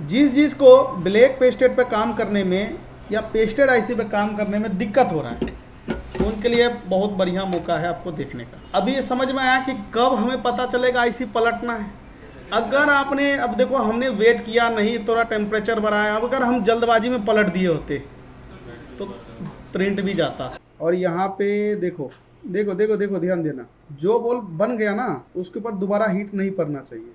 जिस जिस को ब्लैक पेस्टेड पे काम करने में या पेस्टेड आईसी पे काम करने में दिक्कत हो रहा है, तो उनके लिए बहुत बढ़िया मौका है आपको देखने का। अभी ये समझ में आया कि कब हमें पता चलेगा आईसी पलटना है। अगर आपने, अब देखो हमने वेट किया नहीं, थोड़ा टेम्परेचर बढ़ाया, अब अगर हम जल्दबाजी में पलट दिए होते तो प्रिंट भी जाता। और यहाँ पे देखो देखो देखो देखो, ध्यान देना, जो बॉल बन गया ना उसके ऊपर दोबारा हीट नहीं पड़ना चाहिए।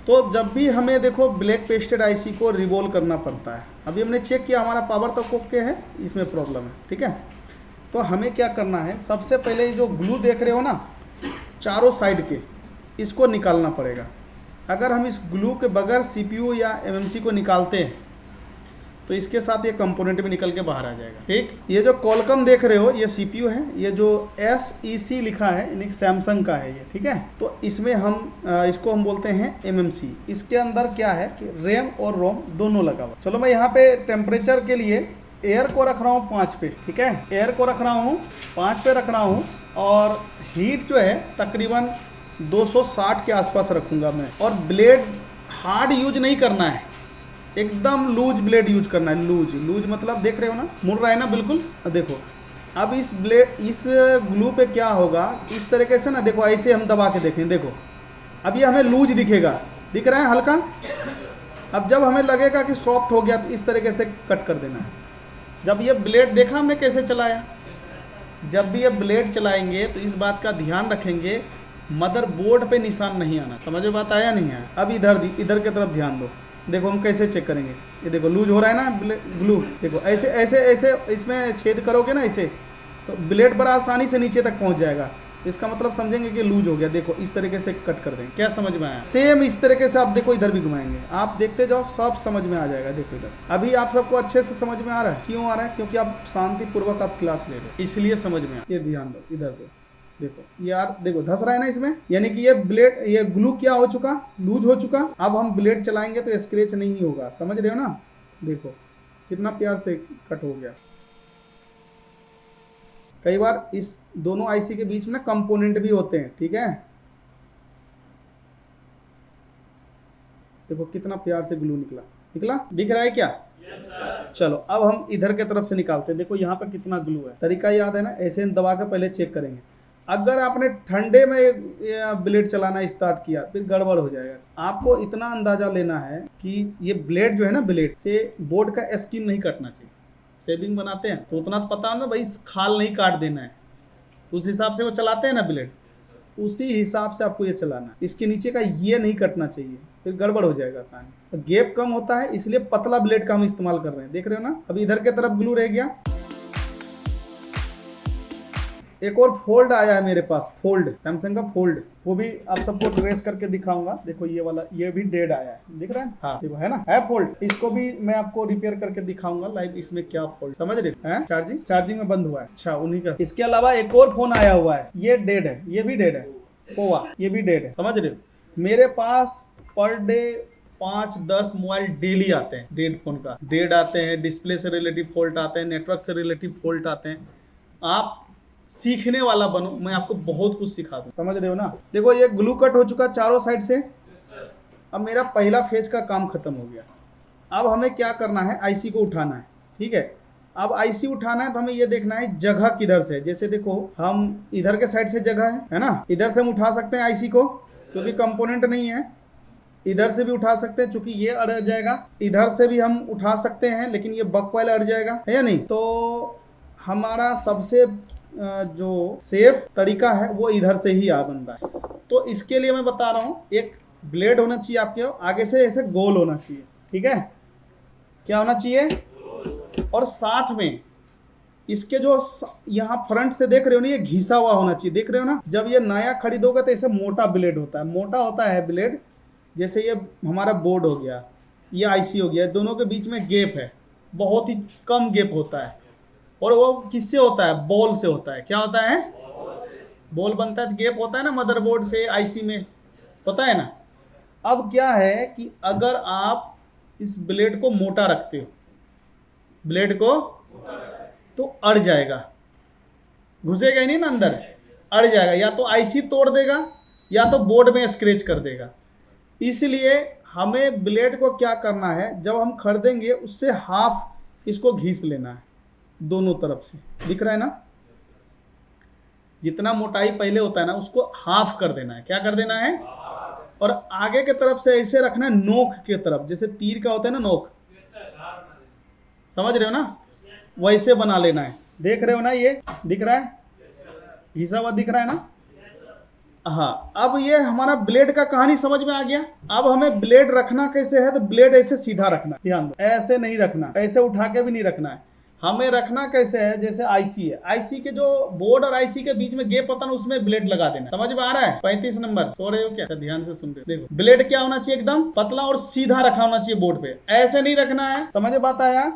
तो जब भी हमें देखो ब्लैक पेस्टेड आईसी को रिवॉल्व करना पड़ता है, अभी हमने चेक किया हमारा पावर तो ओके है, इसमें प्रॉब्लम है, ठीक है। तो हमें क्या करना है, सबसे पहले जो ग्लू देख रहे हो ना चारों साइड के, इसको निकालना पड़ेगा। अगर हम इस ग्लू के बगैर सीपीयू या एमएमसी को निकालते हैं तो इसके साथ ये कंपोनेंट भी निकल के बाहर आ जाएगा, ठीक। ये जो कॉलकम देख रहे हो ये सीपीयू है, ये जो SEC लिखा है यानी सैमसंग का है ये, ठीक है। तो इसमें हम इसको हम बोलते हैं एमएमसी। इसके अंदर क्या है कि रैम और रोम दोनों लगा हुआ। चलो मैं यहाँ पे टेम्परेचर के लिए एयर को रख रहा हूँ 5 पे, ठीक है। एयर को रख रहा हूँ 5 पे रख रहा हूँ, और हीट जो है तकरीबन 260 के आसपास रखूँगा मैं। और ब्लेड हार्ड यूज नहीं करना है, एकदम लूज ब्लेड यूज करना है। लूज लूज मतलब देख रहे हो ना, मुड़ रहा है ना बिल्कुल। देखो अब इस ब्लेड, इस ग्लू पे क्या होगा, इस तरीके से ना, देखो ऐसे हम दबा के देखें, देखो अब ये हमें लूज दिखेगा, दिख रहा है हल्का। अब जब हमें लगेगा कि सॉफ्ट हो गया तो इस तरीके से कट कर देना है। जब ये ब्लेड देखा हमने कैसे चलाया, जब भी ये ब्लेड चलाएंगे तो इस बात का ध्यान रखेंगे मदरबोर्ड पे निशान नहीं आना। समझ में बात आया नहीं आया? अब इधर की तरफ ध्यान दो, देखो हम कैसे चेक करेंगे। ये देखो लूज हो रहा है ना ग्लू, देखो ऐसे ऐसे ऐसे इसमें छेद करोगे ना ऐसे, तो ब्लेड बड़ा आसानी से नीचे तक पहुंच जाएगा। इसका मतलब समझेंगे कि लूज हो गया। देखो इस तरीके से कट कर देंगे। क्या समझ में आया? सेम इस तरीके से आप देखो, इधर भी घुमाएंगे, आप देखते जाओ सब समझ में आ जाएगा। देखो इधर अभी आप सबको अच्छे से समझ में आ रहा है। क्यों आ रहा है? क्योंकि आप शांतिपूर्वक आप क्लास ले रहे हो, इसलिए समझ में आ। ये ध्यान दो, इधर दो, देखो यार, देखो धस रहा है ना इसमें, यानी कि ये ब्लेड, ये ग्लू क्या हो चुका, लूज हो चुका। अब हम ब्लेड चलाएंगे तो स्क्रैच नहीं होगा, समझ रहे हो ना। देखो कितना प्यार से कट हो गया। कई बार इस दोनों आईसी के बीच में कंपोनेंट भी होते हैं, ठीक है। देखो कितना प्यार से ग्लू निकला, दिख रहा है क्या? चलो अब हम इधर के तरफ से निकालते हैं। देखो यहाँ पर कितना ग्लू है, तरीका याद है ना, ऐसे दबा के पहले चेक करेंगे। अगर आपने ठंडे में ब्लेड चलाना स्टार्ट किया फिर गड़बड़ हो जाएगा। आपको इतना अंदाजा लेना है कि ये ब्लेड जो है ना, ब्लेड से बोर्ड का स्किन नहीं कटना चाहिए। शेविंग बनाते हैं तो उतना तो पता है ना भाई, खाल नहीं काट देना है, तो उस हिसाब से वो चलाते हैं ना ब्लेड, उसी हिसाब से आपको ये चलाना है। इसके नीचे का ये नहीं कटना चाहिए, फिर गड़बड़ हो जाएगा कहानी। तो गैप कम होता है, इसलिए पतला ब्लेड का हम इस्तेमाल कर रहे हैं। देख रहे हो ना, अभी इधर के तरफ ग्लू रह गया। एक और फोल्ड आया है मेरे पास, फोल्ड, सैमसंग का फोल्ड, वो भी आप सबको ट्रेस करके दिखाऊंगा। देखो ये वाला, ये भी डेड आया है, दिख रहा है? हाँ देखो है ना, है फोल्ड। इसको भी मैं आपको रिपेयर करके दिखाऊंगा लाइव, इसमें क्या फोल्ड, समझ रहे हैं? चार्जिंग में बंद हुआ है, अच्छा उन्हीं का। इसके अलावा एक और फोन आया हुआ है, ये डेड है, ये भी डेड है, पोवा, ये भी डेड है, समझ रहे हो। मेरे पास पर डे 5-10 मोबाइल डेली आते हैं, डेड फोन का डेड आते हैं, डिस्प्ले से रिलेटिव फॉल्ट आते हैं, नेटवर्क से रिलेटिव फॉल्ट आते हैं। आप सीखने वाला बनो, मैं आपको बहुत कुछ सिखा दूं, समझ रहे हो ना। देखो ये ग्लू कट हो चुका चारों साइड से। अब मेरा पहला फेज का काम खत्म हो गया। अब हमें क्या करना है, आईसी को उठाना है, ठीक है। अब आईसी उठाना है तो हमें ये देखना है जगह किधर से। जैसे देखो हम इधर के साइड से जगह है ना, इधर से हम उठा सकते हैं आईसी को, क्योंकि कंपोनेंट नहीं है। इधर से भी उठा सकते हैं, चूंकि ये अड़ जाएगा। इधर से भी हम उठा सकते हैं, लेकिन ये बक वाला अड़ जाएगा, है या नहीं। तो हमारा सबसे जो सेफ तरीका है वो इधर से ही आ बन रहा है। तो इसके लिए मैं बता रहा हूँ, एक ब्लेड होना चाहिए आपके आगे से ऐसे गोल होना चाहिए, ठीक है। क्या होना चाहिए? और साथ में इसके जो यहाँ फ्रंट से देख रहे हो ना, ये घिसा हुआ होना चाहिए, देख रहे हो ना। जब ये नया खरीदोगे तो ऐसे मोटा ब्लेड होता है, मोटा होता है ब्लेड। जैसे ये हमारा बोर्ड हो गया, ये आईसी हो गया, दोनों के बीच में गैप है, बहुत ही कम गैप होता है। और वो किससे होता है? बॉल से होता है। क्या होता है? बॉल बनता है तो गैप होता है ना मदरबोर्ड से आईसी में, पता है ना। अब क्या है कि अगर आप इस ब्लेड को मोटा रखते हो, ब्लेड को, तो अड़ जाएगा, घुसेगा ही नहीं ना अंदर, अड़ जाएगा, या तो आईसी तोड़ देगा या तो बोर्ड में स्क्रैच कर देगा। इसलिए हमें ब्लेड को क्या करना है, जब हम खरीदेंगे उससे हाफ इसको घिस लेना है दोनों तरफ से, दिख रहा है ना, जितना मोटाई पहले होता है ना उसको हाफ कर देना है। क्या कर देना है? और आगे के तरफ से ऐसे रखना है नोक के तरफ, जैसे तीर का होता है ना नोक, समझ रहे हो ना, वैसे बना लेना है। देख रहे हो ना, ये दिख रहा है, घिसा हुआ दिख रहा है ना। हाँ, अब ये हमारा ब्लेड का कहानी समझ में आ गया। अब हमें ब्लेड रखना कैसे है, तो ब्लेड ऐसे सीधा रखना, ध्यान दो, ऐसे नहीं रखना, ऐसे उठा के भी नहीं रखना है। हमें रखना कैसे है, जैसे आईसी है, आईसी के जो बोर्ड और आईसी के बीच में गैप होता है ना, उसमें ब्लेड लगा देना। समझ में आ रहा है? 35 नंबर सो रहे हो क्या? अच्छा, ध्यान से सुन रहे हो। देखो, ब्लेड क्या होना चाहिए, एकदम पतला और सीधा रखा होना चाहिए बोर्ड पे, ऐसे नहीं रखना है। समझ बात आया?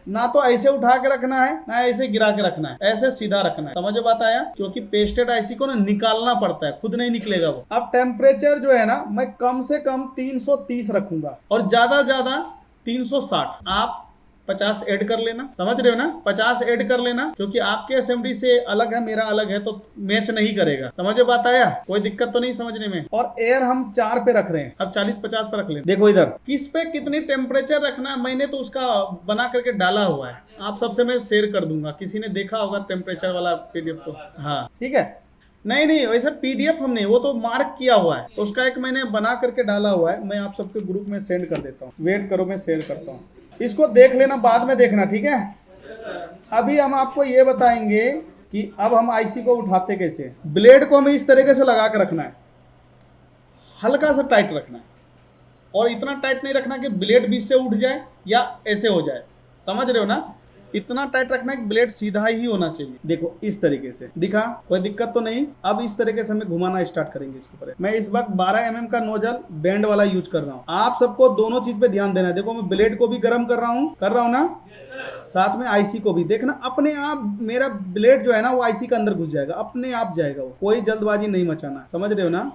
ना तो ऐसे उठा के रखना है, ना ऐसे गिरा के रखना है, ऐसे सीधा रखना है। समझ बात आया? क्योंकि पेस्टेड आईसी को ना निकालना पड़ता है, खुद नहीं निकलेगा वो। अब टेम्परेचर जो है ना, मैं कम से कम 330 रखूंगा और ज्यादा 360। आप 50 ऐड कर लेना, समझ रहे हो ना, 50 ऐड कर लेना, क्योंकि आपके एसएमडी से अलग है, मेरा अलग है, तो मैच नहीं करेगा। समझ बात आया? कोई दिक्कत तो नहीं समझने में। और एयर हम 4 पे रख रहे हैं, अब 40-50 पे रख लें। देखो इधर किस पे कितनी टेम्परेचर रखना है, मैंने तो उसका बना करके डाला हुआ है, आप सबसे मैं शेयर कर दूंगा, किसी ने देखा होगा टेम्परेचर वाला पीडीएफ तो। हाँ ठीक है, नहीं वैसे पीडीएफ हमने वो तो मार्क किया हुआ है, उसका एक मैंने बना करके डाला हुआ है, मैं आप सबके ग्रुप में सेंड कर देता हूँ। वेट करो, मैं शेयर करता हूँ, इसको देख लेना, बाद में देखना, ठीक है। अभी हम आपको ये बताएंगे कि अब हम आईसी को उठाते कैसे। ब्लेड को हमें इस तरीके से लगा के रखना है, हल्का सा टाइट रखना है, और इतना टाइट नहीं रखना कि ब्लेड बीच से उठ जाए या ऐसे हो जाए। समझ रहे हो ना? इतना टाइट रखना है कि ब्लेड सीधा ही होना चाहिए। देखो इस तरीके से दिखा, कोई दिक्कत तो नहीं। अब इस तरीके से हमें घुमाना स्टार्ट करेंगे इसके ऊपर। मैं इस वक्त 12 mm का नोजल बैंड वाला यूज कर रहा हूँ। आप सबको दोनों चीज पे ध्यान देना है। देखो मैं ब्लेड को भी गर्म कर रहा हूँ ना, साथ में आईसी को भी। देखना अपने आप मेरा ब्लेड जो है ना वो आईसी के अंदर घुस जाएगा, अपने आप जाएगा वो, कोई जल्दबाजी नहीं मचाना। समझ रहे हो ना?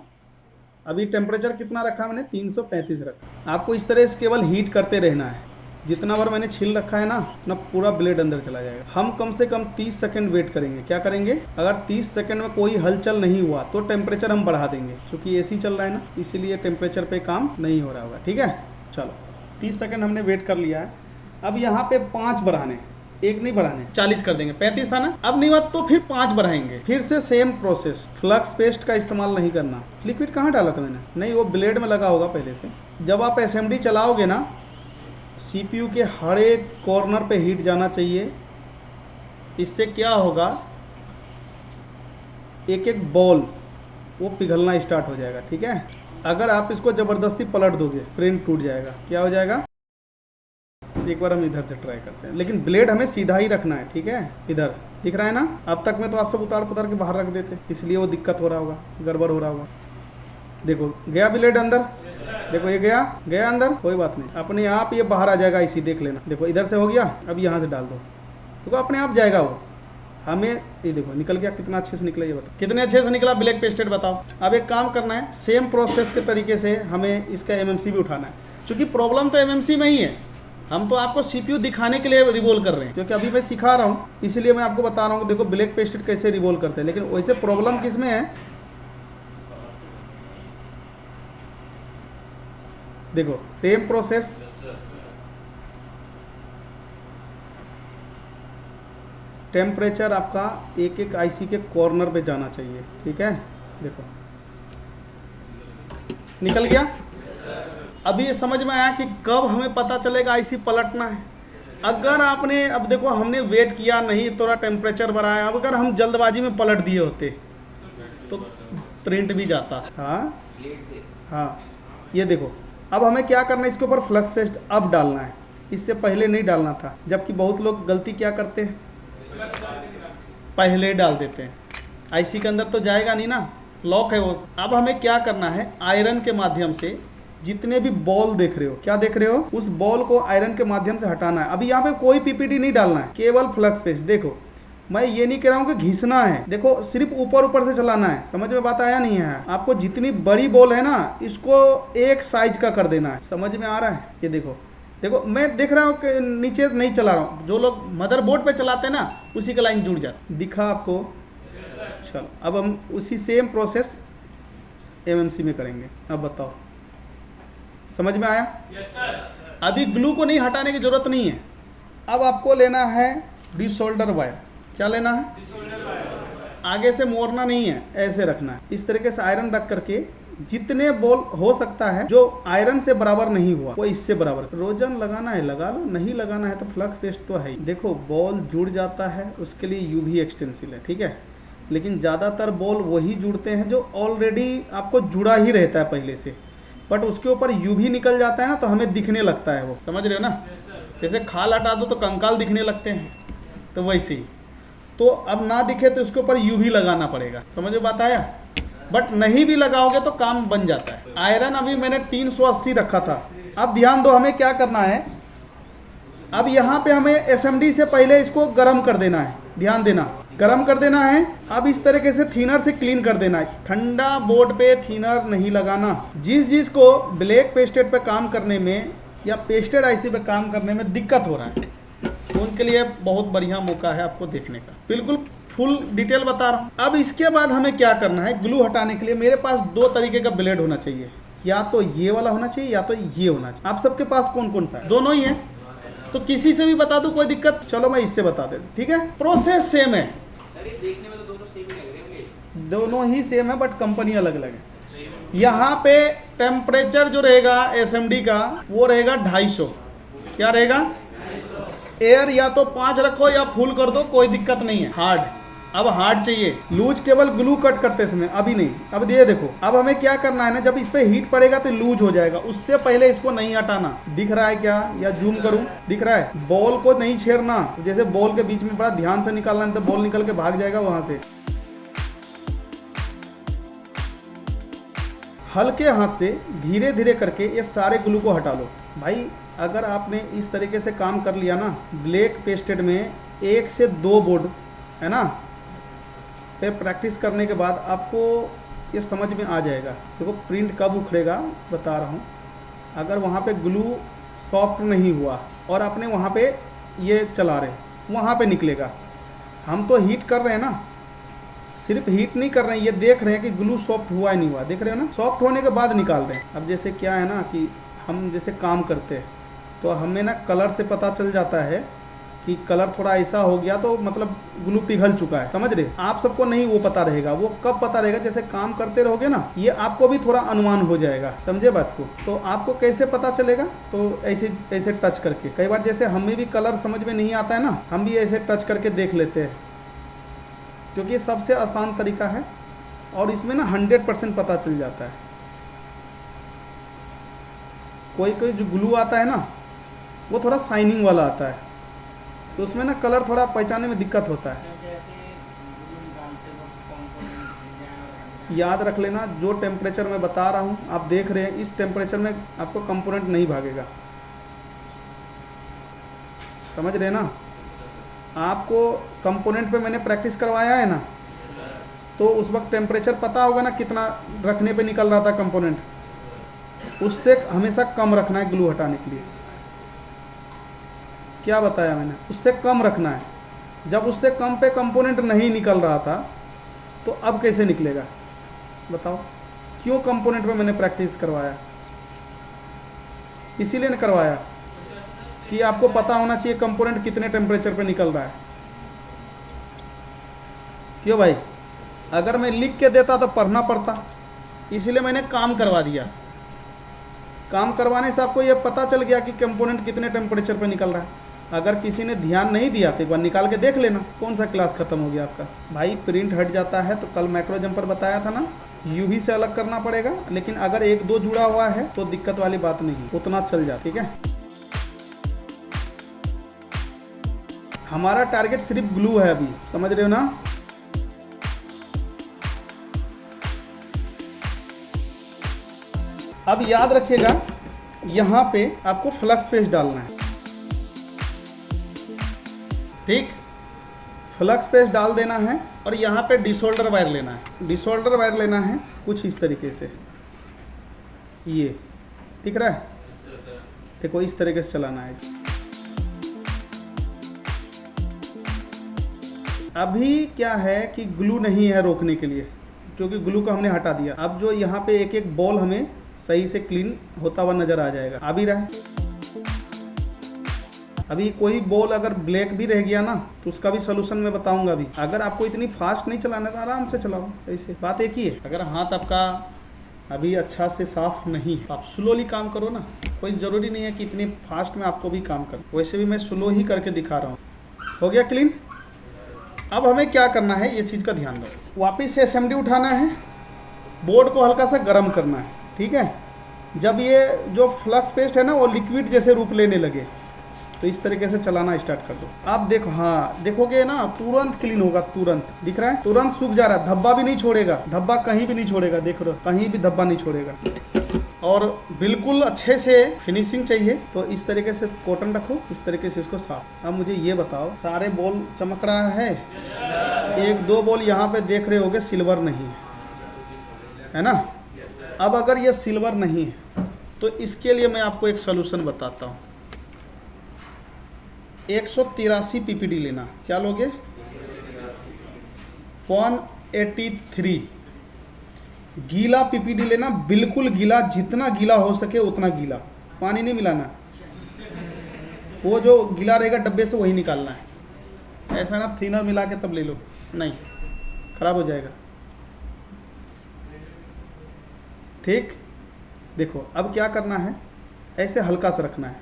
अभी टेम्परेचर कितना रखा मैंने, 335 रखा। आपको इस तरह से केवल हीट करते रहना है, जितना बार मैंने छील रखा है ना अपना पूरा ब्लेड अंदर चला जाएगा। हम कम से कम 30 सेकंड वेट करेंगे। क्या करेंगे? अगर 30 सेकंड में कोई हलचल नहीं हुआ तो टेम्परेचर हम बढ़ा देंगे, क्योंकि एसी चल रहा है ना, इसीलिए टेम्परेचर पे काम नहीं हो रहा होगा। ठीक है, चलो 30 सेकंड हमने वेट कर लिया है। अब यहाँ पे 5 बढ़ाने, एक नहीं बढ़ाने, 40 कर देंगे। 35 था ना, अब नहीं हुआ तो फिर 5 बढ़ाएंगे। फिर से सेम प्रोसेस, फ्लक्स पेस्ट का इस्तेमाल नहीं करना। लिक्विड कहाँ डाला था मैंने? नहीं, वो ब्लेड में लगा होगा पहले से। जब आप एसएमडी चलाओगे ना, सीपीयू के हर एक कॉर्नर पे हीट जाना चाहिए। इससे क्या होगा, एक एक बॉल वो पिघलना स्टार्ट हो जाएगा। ठीक है, अगर आप इसको ज़बरदस्ती पलट दोगे प्रिंट टूट जाएगा। क्या हो जाएगा? एक बार हम इधर से ट्राई करते हैं, लेकिन ब्लेड हमें सीधा ही रखना है। ठीक है, इधर दिख रहा है ना? अब तक में तो आप सब उतार पुतार के बाहर रख देते, इसलिए वो दिक्कत हो रहा होगा, गड़बड़ हो रहा होगा। देखो गया ब्लेड अंदर, देखो ये गया अंदर, कोई बात नहीं, अपने आप ये बाहर आ जाएगा इसी, देख लेना। देखो इधर से हो गया, अब यहाँ से डाल दो, देखो अपने आप जाएगा वो। हमें ये देखो निकल गया, कितना अच्छे से निकला ये बताओ, कितने अच्छे से निकला ब्लैक पेस्टेड, बताओ। अब एक काम करना है, सेम प्रोसेस के तरीके से हमें इसका एमएमसी भी उठाना है, क्योंकि प्रॉब्लम तो एमएमसी में ही है। हम तो आपको सीपीयू दिखाने के लिए रिवोल्व कर रहे हैं, क्योंकि अभी मैं सिखा रहा हूँ, इसलिए मैं आपको बता रहा हूँ देखो ब्लैक पेस्टेड कैसे रिवोल्व करते हैं। लेकिन वैसे प्रॉब्लम किस में है, देखो सेम प्रोसेस, टेम्परेचर आपका एक एक आईसी के कॉर्नर पे जाना चाहिए। ठीक है, देखो निकल गया। अभी ये समझ में आया कि कब हमें पता चलेगा आईसी पलटना है। अगर आपने, अब देखो हमने वेट किया नहीं, थोड़ा टेम्परेचर बढ़ाया, अब अगर हम जल्दबाजी में पलट दिए होते तो प्रिंट भी जाता। हाँ ये देखो, अब हमें क्या करना है, इसके ऊपर फ्लक्स पेस्ट अब डालना है, इससे पहले नहीं डालना था। जबकि बहुत लोग गलती क्या करते हैं, पहले डाल देते हैं, आईसी के अंदर तो जाएगा नहीं ना, लॉक है वो। अब हमें क्या करना है, आयरन के माध्यम से जितने भी बॉल देख रहे हो, क्या देख रहे हो, उस बॉल को आयरन के माध्यम से हटाना है। अभी यहाँ पे कोई पीपीटी नहीं डालना है, केवल फ्लक्स पेस्ट। देखो मैं ये नहीं कह रहा हूँ कि घिसना है, देखो सिर्फ ऊपर ऊपर से चलाना है। समझ में बात आया नहीं है? आपको जितनी बड़ी बॉल है ना इसको एक साइज का कर देना है। समझ में आ रहा है? ये देखो देखो मैं देख रहा हूँ कि नीचे नहीं चला रहा हूँ, जो लोग मदरबोर्ड पे चलाते हैं ना उसी का लाइन जुड़ जाता। दिखा आपको? चलो अब हम उसी सेम प्रोसेस एमएमसी में करेंगे। अब बताओ समझ में आया? अभी ग्लू को नहीं हटाने की जरूरत नहीं है। अब आपको लेना है डिसोल्डर वायर। क्या लेना है? आगे से मोड़ना नहीं है, ऐसे रखना है। इस तरीके से आयरन रख करके जितने बॉल हो सकता है जो आयरन से बराबर नहीं हुआ वो इससे बराबर। रोजन लगाना है लगा लो, नहीं लगाना है तो फ्लक्स पेस्ट तो है ही। देखो बॉल जुड़ जाता है उसके लिए यूवी एक्सटेंसिल है, ठीक है, लेकिन ज़्यादातर बॉल वही जुड़ते हैं जो ऑलरेडी आपको जुड़ा ही रहता है पहले से, बट उसके ऊपर यूवी निकल जाता है ना तो हमें दिखने लगता है वो। समझ रहे हो ना? जैसे खाल हटा दो तो कंकाल दिखने लगते हैं, तो वैसे ही। तो अब ना दिखे तो उसके ऊपर यूवी लगाना पड़ेगा। समझ में बात आया? बट नहीं भी लगाओगे तो काम बन जाता है। आयरन अभी मैंने 380 रखा था। अब ध्यान दो हमें क्या करना है। अब यहाँ पे हमें एसएमडी से पहले इसको गर्म कर देना है। ध्यान देना, गर्म कर देना है। अब इस तरीके से थिनर से क्लीन कर देना है। ठंडा बोर्ड पे थिनर नहीं लगाना। जिस को ब्लैक पेस्टेड पे काम करने में या पेस्टेड आईसी पे काम करने में दिक्कत हो रहा है उनके लिए बहुत बढ़िया मौका है आपको देखने का। बिल्कुल फुल डिटेल बता रहा हूँ। अब इसके बाद हमें क्या करना है, ग्लू हटाने के लिए मेरे पास दो तरीके का ब्लेड होना चाहिए, या तो ये वाला होना चाहिए या तो ये होना चाहिए। आप सबके पास कौन कौन सा है? दोनों ही है, तो किसी से भी बता दूं कोई दिक्कत? चलो मैं इससे बता देता, ठीक है। प्रोसेस सेम है, देखने में तो दोनों सेम ही लग रहे हैं। दोनों ही सेम है बट कंपनी अलग अलग है। यहाँ पे टेम्परेचर जो रहेगा एसएमडी का वो रहेगा 250। क्या रहेगा? एयर या तो 5 रखो या फुल कर दो, कोई दिक्कत नहीं है। हार्ड, अब हार्ड चाहिए। लूज केवल ग्लू कट करते समय, अभी नहीं। अब ये देखो, अब हमें क्या करना है ना, जब इस पे हीट पड़ेगा तो लूज हो जाएगा, उससे पहले इसको नहीं हटाना। दिख रहा है क्या, या जूम करूं? दिख रहा है? बॉल को नहीं छेड़ना, जैसे बॉल के बीच में बड़ा ध्यान से निकालना है तो बॉल निकल के भाग जाएगा वहां से। हल्के हाथ से धीरे धीरे करके ये सारे ग्लू को हटा लो। भाई अगर आपने इस तरीके से काम कर लिया ना, ब्लैक पेस्टेड में 1 से 2 बोर्ड है ना, फिर प्रैक्टिस करने के बाद आपको ये समझ में आ जाएगा। देखो प्रिंट कब उखड़ेगा बता रहा हूँ। अगर वहाँ पे ग्लू सॉफ्ट नहीं हुआ और आपने वहाँ पे ये चला रहे, वहाँ पे निकलेगा। हम तो हीट कर रहे हैं ना, सिर्फ हीट नहीं कर रहे हैं, ये देख रहे हैं कि ग्लू सॉफ्ट हुआ ही नहीं हुआ। देख रहे हो ना? सॉफ्ट होने के बाद निकाल रहे हैं। अब जैसे क्या है ना कि हम जैसे काम करते हैं तो हमें ना कलर से पता चल जाता है कि कलर थोड़ा ऐसा हो गया तो मतलब ग्लू पिघल चुका है। समझ रहे? आप सबको नहीं वो पता रहेगा, वो कब पता रहेगा, जैसे काम करते रहोगे ना, ये आपको भी थोड़ा अनुमान हो जाएगा। समझे बात को? तो आपको कैसे पता चलेगा? तो ऐसे ऐसे टच करके, कई बार जैसे हमें भी कलर समझ में नहीं आता है ना, हम भी ऐसे टच करके देख लेते हैं, क्योंकि ये सबसे आसान तरीका है और इसमें ना 100% पता चल जाता है। कोई कोई जो ग्लू आता है ना वो थोड़ा शाइनिंग वाला आता है, तो उसमें ना कलर थोड़ा पहचानने में दिक्कत होता है। याद रख लेना, जो टेम्परेचर मैं बता रहा हूँ आप देख रहे हैं, इस टेम्परेचर में आपको कंपोनेंट नहीं भागेगा। समझ रहे ना? आपको कंपोनेंट पे मैंने प्रैक्टिस करवाया है ना, तो उस वक्त टेम्परेचर पता होगा ना कितना रखने पे निकल रहा था कंपोनेंट, उससे हमेशा कम रखना है ग्लू हटाने के लिए। क्या बताया मैंने? उससे कम रखना है। जब उससे कम पे कंपोनेंट नहीं निकल रहा था तो अब कैसे निकलेगा बताओ? क्यों कंपोनेंट पे मैंने प्रैक्टिस करवाया? इसीलिए ने करवाया कि आपको पता होना चाहिए कंपोनेंट कितने टेम्परेचर पे निकल रहा है। क्यों भाई? अगर मैं लिख के देता तो पढ़ना पड़ता, इसीलिए मैंने काम करवा दिया। काम करवाने से आपको ये पता चल गया कि कंपोनेंट कितने टेम्परेचर पे निकल रहा है। अगर किसी ने ध्यान नहीं दिया तो एक बार निकाल के देख लेना कौन सा क्लास खत्म हो गया आपका। भाई प्रिंट हट जाता है तो कल मैक्रो जंपर बताया था ना, यूवी से अलग करना पड़ेगा, लेकिन अगर 1-2 जुड़ा हुआ है तो दिक्कत वाली बात नहीं, उतना चल जाता। ठीक है, हमारा टारगेट सिर्फ ग्लू है अभी, समझ रहे हो ना? अब याद रखिएगा यहाँ पे आपको फ्लक्स पेस्ट डालना है। ठीक, फ्लक्स पेस्ट डाल देना है और यहाँ पे डिसोल्डर वायर लेना है। डिसोल्डर वायर लेना है कुछ इस तरीके से, ये दिख रहा है, देखो इस तरीके से चलाना है। अभी क्या है कि ग्लू नहीं है रोकने के लिए, क्योंकि ग्लू को हमने हटा दिया। अब जो यहाँ पे एक एक बॉल हमें सही से क्लीन होता हुआ नजर आ जाएगा, आ भी रहा है। अभी कोई बॉल अगर ब्लैक भी रह गया ना तो उसका भी सोल्यूशन मैं बताऊंगा। अभी अगर आपको इतनी फास्ट नहीं चलाना है तो आराम से चलाओ, ऐसे बात एक ही है। अगर हाथ आपका अभी अच्छा से साफ नहीं है, आप स्लोली काम करो ना, कोई ज़रूरी नहीं है कि इतनी फास्ट में आपको भी काम करो। वैसे भी मैं स्लो ही करके दिखा रहा हूँ। हो गया क्लीन। अब हमें क्या करना है, ये चीज़ का ध्यान दो। वापस से एसएमडी उठाना है, बोर्ड को हल्का सा गर्म करना है, ठीक है। जब ये जो फ्लक्स पेस्ट है ना वो लिक्विड जैसे रूप लेने लगे तो इस तरीके से चलाना स्टार्ट कर दो। आप देखो, हाँ देखोगे ना तुरंत क्लीन होगा, तुरंत दिख रहा है, तुरंत सूख जा रहा है, धब्बा भी नहीं छोड़ेगा, धब्बा कहीं भी नहीं छोड़ेगा, देख रहे हो कहीं भी धब्बा नहीं छोड़ेगा। और बिल्कुल अच्छे से फिनिशिंग चाहिए तो इस तरीके से कॉटन रखो, इस तरीके से इसको साफ। अब मुझे ये बताओ, सारे बॉल चमक रहा है? एक दो बॉल यहाँ पे देख रहे होगे सिल्वर नहीं है ना। अब अगर ये सिल्वर नहीं है तो इसके लिए मैं आपको एक सोल्यूशन बताता हूँ। 183 पीपीडी लेना, क्या लोगे? 183 गीला पीपीडी लेना, बिल्कुल गीला, जितना गीला हो सके उतना गीला, पानी नहीं मिलाना। वो जो गीला रहेगा डब्बे से वही निकालना है, ऐसा ना थिनर मिला के तब ले लो, नहीं खराब हो जाएगा। ठीक, देखो अब क्या करना है, ऐसे हल्का सा रखना है,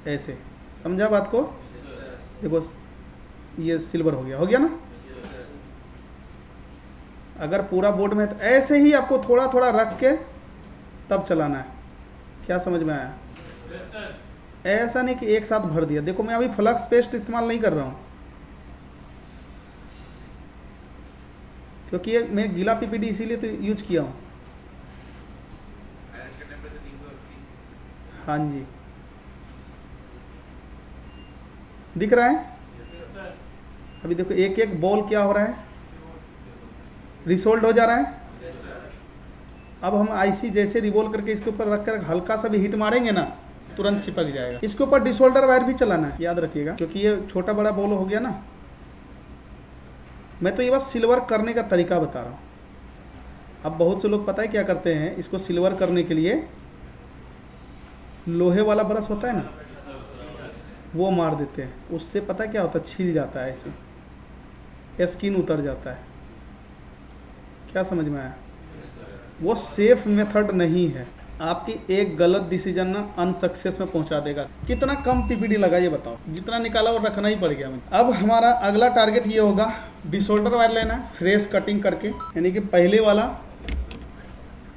ऐसे, समझा बात को? देखो ये सिल्वर हो गया, हो गया ना। अगर पूरा बोर्ड में है तो ऐसे ही आपको थोड़ा थोड़ा रख के तब चलाना है। क्या समझ में आया? ऐसा नहीं कि एक साथ भर दिया। देखो मैं अभी फ्लक्स पेस्ट इस्तेमाल नहीं कर रहा हूँ, क्योंकि ये मैं गीला पीपीडी इसीलिए तो यूज किया हूँ। हाँ जी, दिख रहा है? अभी देखो एक एक बॉल क्या हो रहा है, रिसोल्ड हो जा रहा है। अब हम आईसी जैसे रिवॉल्व करके इसके ऊपर रखकर हल्का सा भी हिट मारेंगे ना, तुरंत चिपक जाएगा। इसके ऊपर डिसोल्डर वायर भी चलाना है, याद रखिएगा, क्योंकि ये छोटा बड़ा बॉल हो गया ना। मैं तो ये बस सिल्वर करने का तरीका बता रहा हूँ। अब बहुत से लोग पता है क्या करते हैं, इसको सिल्वर करने के लिए लोहे वाला ब्रश होता है ना, वो मार देते हैं। उससे पता क्या होता है, छिल जाता है, ऐसे स्किन उतर जाता है। क्या समझ में आया? वो सेफ मेथड नहीं है। आपकी एक गलत डिसीजन ना अनसक्सेस में पहुंचा देगा। कितना कम पीपीडी लगा ये बताओ, जितना निकाला वो रखना ही पड़ गया हमें। अब हमारा अगला टारगेट ये होगा, डिसोल्डर वायर लेना है फ्रेश कटिंग करके, यानी कि पहले वाला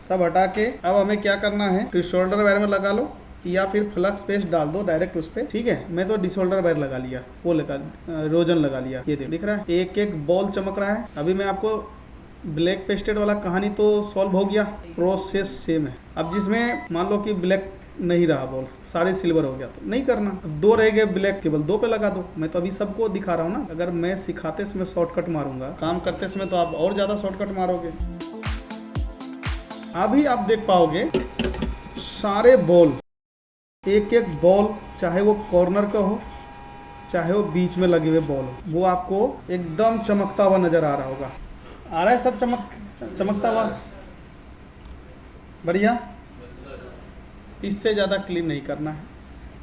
सब हटा के। अब हमें क्या करना है, डिसोल्डर वायर में लगा लो या फिर फ्लक्स पेस्ट डाल दो डायरेक्ट उस पर, ठीक है। मैं तो डिसोल्डर वायर लगा लिया, वो लगा रोजन लगा लिया। ये दिख रहा है, एक एक बॉल चमक रहा है। अभी मैं आपको ब्लैक पेस्टेड वाला कहानी तो सॉल्व हो गया, प्रोसेस सेम है। अब जिसमें मान लो कि ब्लैक नहीं रहा बॉल, सारे सिल्वर हो गया, तो नहीं करना। अब दो रह गए ब्लैक, केवल दो पे लगा दो। मैं तो अभी सबको दिखा रहा हूँ ना। अगर मैं सिखाते समय शॉर्टकट मारूंगा, काम करते समय तो आप और ज़्यादा शॉर्टकट मारोगे। अभी आप देख पाओगे सारे बॉल, एक एक बॉल, चाहे वो कॉर्नर का हो चाहे वो बीच में लगे हुए बॉल हो, वो आपको एकदम चमकता हुआ नजर आ रहा होगा। आ रहा है सब चमकता हुआ, बढ़िया। इससे ज़्यादा क्लीन नहीं करना है।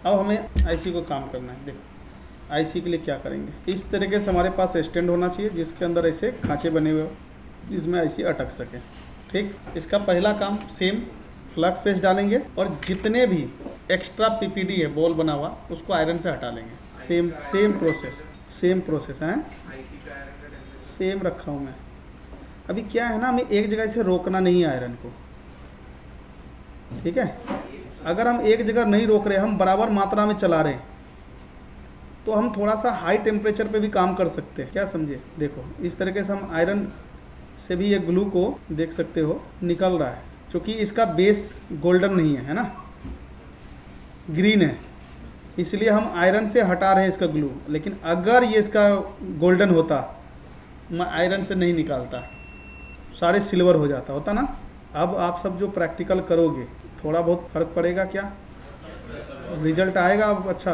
अब हमें आईसी को काम करना है। देखो आईसी के लिए क्या करेंगे, इस तरीके से हमारे पास स्टैंड होना चाहिए जिसके अंदर ऐसे खांचे बने हुए हो जिसमें आईसी अटक सके। ठीक, इसका पहला काम सेम, फ्लक्स पेस्ट डालेंगे और जितने भी एक्स्ट्रा पीपीडी है बॉल बना हुआ उसको आयरन से हटा लेंगे। सेम प्रोसेस है, सेम रखा हूँ मैं। अभी क्या है ना, हमें एक जगह से रोकना नहीं है आयरन को, ठीक है। अगर हम एक जगह नहीं रोक रहे, हम बराबर मात्रा में चला रहे, तो हम थोड़ा सा हाई टेम्परेचर पे भी काम कर सकते हैं। क्या समझे? देखो इस तरीके से हम आयरन से भी ये ग्लू को देख सकते हो निकल रहा है, क्योंकि इसका बेस गोल्डन नहीं है, है ना, ग्रीन है। इसलिए हम आयरन से हटा रहे हैं इसका ग्लू। लेकिन अगर ये इसका गोल्डन होता, मैं आयरन से नहीं निकालता, सारे सिल्वर हो जाता होता ना। अब आप सब जो प्रैक्टिकल करोगे थोड़ा बहुत फ़र्क पड़ेगा क्या? रिजल्ट आएगा अब अच्छा?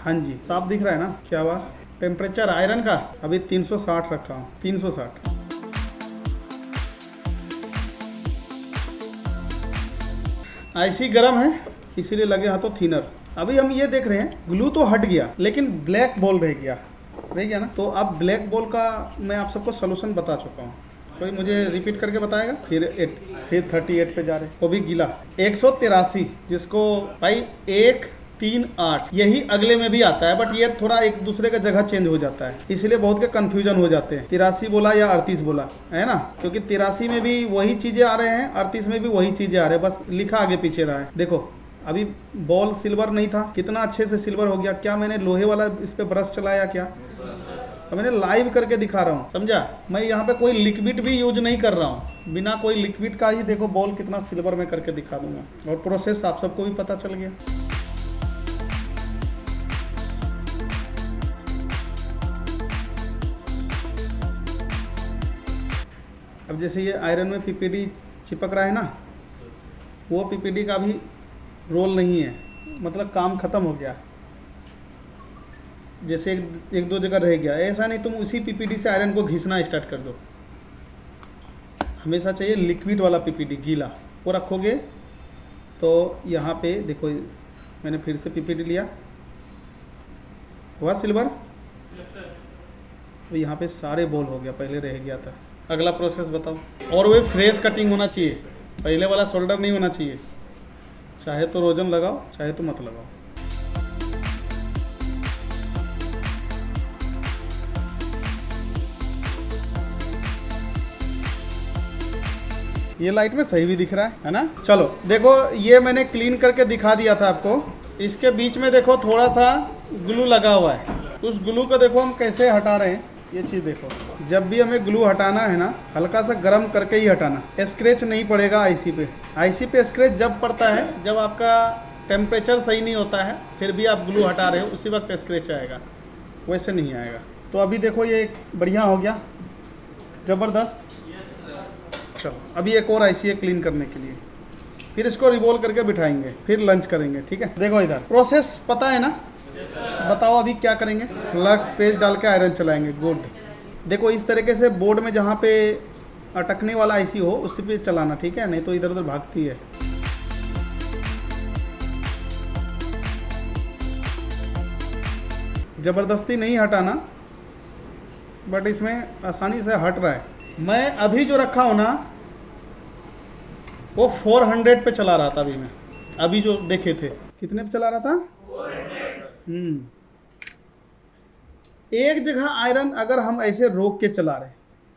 हाँ जी, साफ दिख रहा है ना। क्या हुआ? टेम्परेचर आयरन का अभी 360 रखा हूँ, 360। आईसी गर्म है इसीलिए लगे हाथों थिनर। अभी हम ये देख रहे हैं ग्लू तो हट गया लेकिन ब्लैक बॉल रह गया ना। तो अब ब्लैक बॉल का मैं आप सबको सोल्यूशन बता चुका हूँ। कोई मुझे रिपीट करके बताएगा? फिर 38 पे जा रहे, वो भी गीला। 183 जिसको भाई 1 3 8 यही अगले में भी आता है, बट ये थोड़ा एक दूसरे का जगह चेंज हो जाता है, इसलिए बहुत के कंफ्यूजन हो जाते हैं। 83 बोला या 38 बोला है ना, क्योंकि 83 में भी वही चीज़ें आ रहे हैं, 38 में भी वही चीज़ें आ रहे हैं, बस लिखा आगे पीछे रहा है। देखो अभी बॉल सिल्वर नहीं था, कितना अच्छे से सिल्वर हो गया। क्या मैंने लोहे वाला इस पर ब्रश चलाया क्या? तो मैंने लाइव करके दिखा रहा हूँ, समझा? मैं यहाँ पे कोई लिक्विड भी यूज नहीं कर रहा हूँ, बिना कोई लिक्विड का ही देखो बॉल कितना सिल्वर में करके दिखा दूंगा। और प्रोसेस आप सबको भी पता चल गया। अब जैसे ये आयरन में पीपीडी चिपक रहा है ना, वो पीपीडी का भी रोल नहीं है, मतलब काम खत्म हो गया। जैसे एक दो जगह रह गया, ऐसा नहीं तुम उसी पीपीडी से आयरन को घिसना स्टार्ट कर दो। हमेशा चाहिए लिक्विड वाला पीपीडी, गीला। वो रखोगे तो यहाँ पे देखो, मैंने फिर से पीपीडी लिया, हुआ सिल्वर। तो यहाँ पे सारे बॉल हो गया, पहले रह गया था। अगला प्रोसेस बताओ। और वो फ्रेश कटिंग होना चाहिए, पहले वाला शोल्डर नहीं होना चाहिए। चाहे तो रोजन लगाओ, चाहे तो मत लगाओ। ये लाइट में सही भी दिख रहा है ना। चलो देखो, ये मैंने क्लीन करके दिखा दिया था आपको। इसके बीच में देखो थोड़ा सा ग्लू लगा हुआ है, उस ग्लू को देखो हम कैसे हटा रहे हैं। ये चीज़ देखो, जब भी हमें ग्लू हटाना है ना, हल्का सा गर्म करके ही हटाना। स्क्रैच नहीं पड़ेगा आईसी पे। आईसी पे स्क्रैच जब पड़ता है जब आपका टेम्परेचर सही नहीं होता है, फिर भी आप ग्लू हटा रहे हो, उसी वक्त स्क्रैच आएगा, वैसे नहीं आएगा। तो अभी देखो ये बढ़िया हो गया, ज़बरदस्त। चलो अभी एक और आईसी है क्लीन करने के लिए, फिर इसको रिवॉल्व करके बिठाएंगे, फिर लंच करेंगे। ठीक है, देखो इधर प्रोसेस पता है ना। बताओ अभी क्या करेंगे? फ्लक्स पेज डाल के आयरन चलाएंगे। गुड। देखो इस तरीके से बोर्ड में जहाँ पे अटकने वाला आईसी हो उसी पे चलाना, ठीक है, नहीं तो इधर उधर भागती है। ज़बरदस्ती नहीं हटाना, बट इसमें आसानी से हट रहा है। मैं अभी जो रखा हूँ ना, वो 400 पे चला रहा था। अभी मैं अभी जो देखे थे कितने पे चला रहा था? 400। एक जगह आयरन अगर हम ऐसे रोक के चला रहे,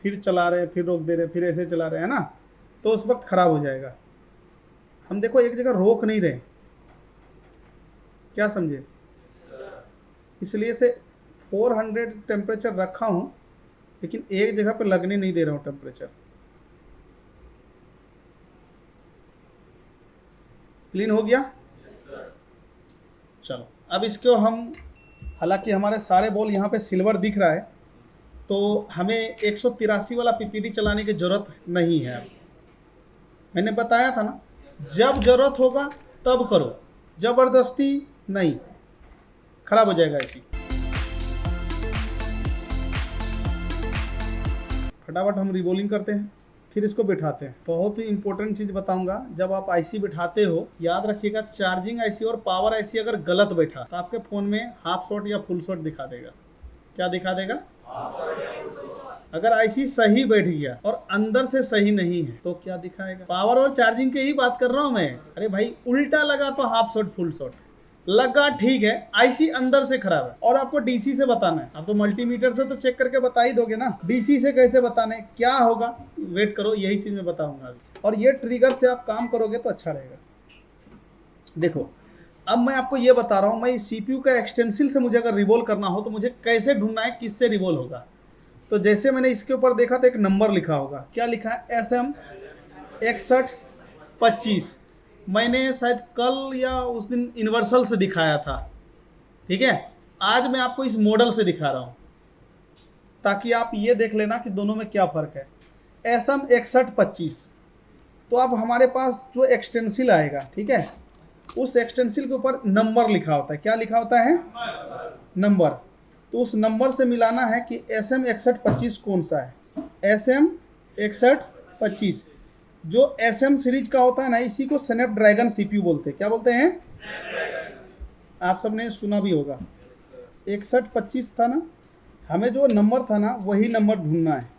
फिर चला रहे, फिर रोक दे रहे, फिर ऐसे चला रहे हैं ना, तो उस वक्त ख़राब हो जाएगा। हम देखो एक जगह रोक नहीं रहे, क्या समझे? इसलिए से 400 टेम्परेचर रखा हूँ, लेकिन एक जगह पर लगने नहीं दे रहा हूँ टेम्परेचर। क्लीन हो गया? चलो अब इसको हम, हालांकि हमारे सारे बॉल यहाँ पे सिल्वर दिख रहा है, तो हमें 183 वाला पीपीडी चलाने की ज़रूरत नहीं है। मैंने बताया था ना, जब ज़रूरत होगा तब करो, ज़बरदस्ती नहीं, खराब हो जाएगा ऐसी। फटाफट हम रिबोलिंग करते हैं, फिर इसको बिठाते हैं। बहुत ही इंपॉर्टेंट चीज़ बताऊंगा, जब आप आईसी बिठाते हो याद रखिएगा, चार्जिंग आईसी और पावर आईसी अगर गलत बैठा तो आपके फ़ोन में हाफ शॉट या फुल शॉट दिखा देगा। क्या दिखा देगा? अगर आईसी सही बैठ गया और अंदर से सही नहीं है तो क्या दिखाएगा? पावर और चार्जिंग की ही बात कर रहा हूँ मैं। अरे भाई उल्टा लगा तो हाफ शॉट फुल शॉट लगा, ठीक है, आईसी अंदर से खराब है। और आपको डीसी से बताना है, आप तो मल्टीमीटर से तो चेक करके बता ही दोगे ना, डीसी से कैसे बताने? क्या होगा, वेट करो, यही चीज़ मैं बताऊंगा अभी। और ये ट्रिगर से आप काम करोगे तो अच्छा रहेगा। देखो अब मैं आपको ये बता रहा हूँ, मैं सीपीयू का एक्सटेंसिल से मुझे अगर रिवॉल्व करना हो तो मुझे कैसे ढूंढना है, किससे रिवॉल्व होगा। तो जैसे मैंने इसके ऊपर देखा तो एक नंबर लिखा होगा, क्या लिखा है? SM 6125। मैंने शायद कल या उस दिन यूनिवर्सल से दिखाया था, ठीक है। आज मैं आपको इस मॉडल से दिखा रहा हूँ ताकि आप ये देख लेना कि दोनों में क्या फ़र्क है। SM 6125, तो अब हमारे पास जो एक्सटेंसिल आएगा, ठीक है, उस एक्सटेंसिल के ऊपर नंबर लिखा होता है। क्या लिखा होता है? नंबर। तो उस नंबर से मिलाना है कि SM 6125 कौन सा है। SM 6125 जो SM सीरीज का होता है ना, इसी को स्नैपड्रैगन CPU बोलते हैं। क्या बोलते हैं? आप सबने सुना भी होगा। 6125 था ना, हमें जो नंबर था ना वही नंबर ढूंढना है।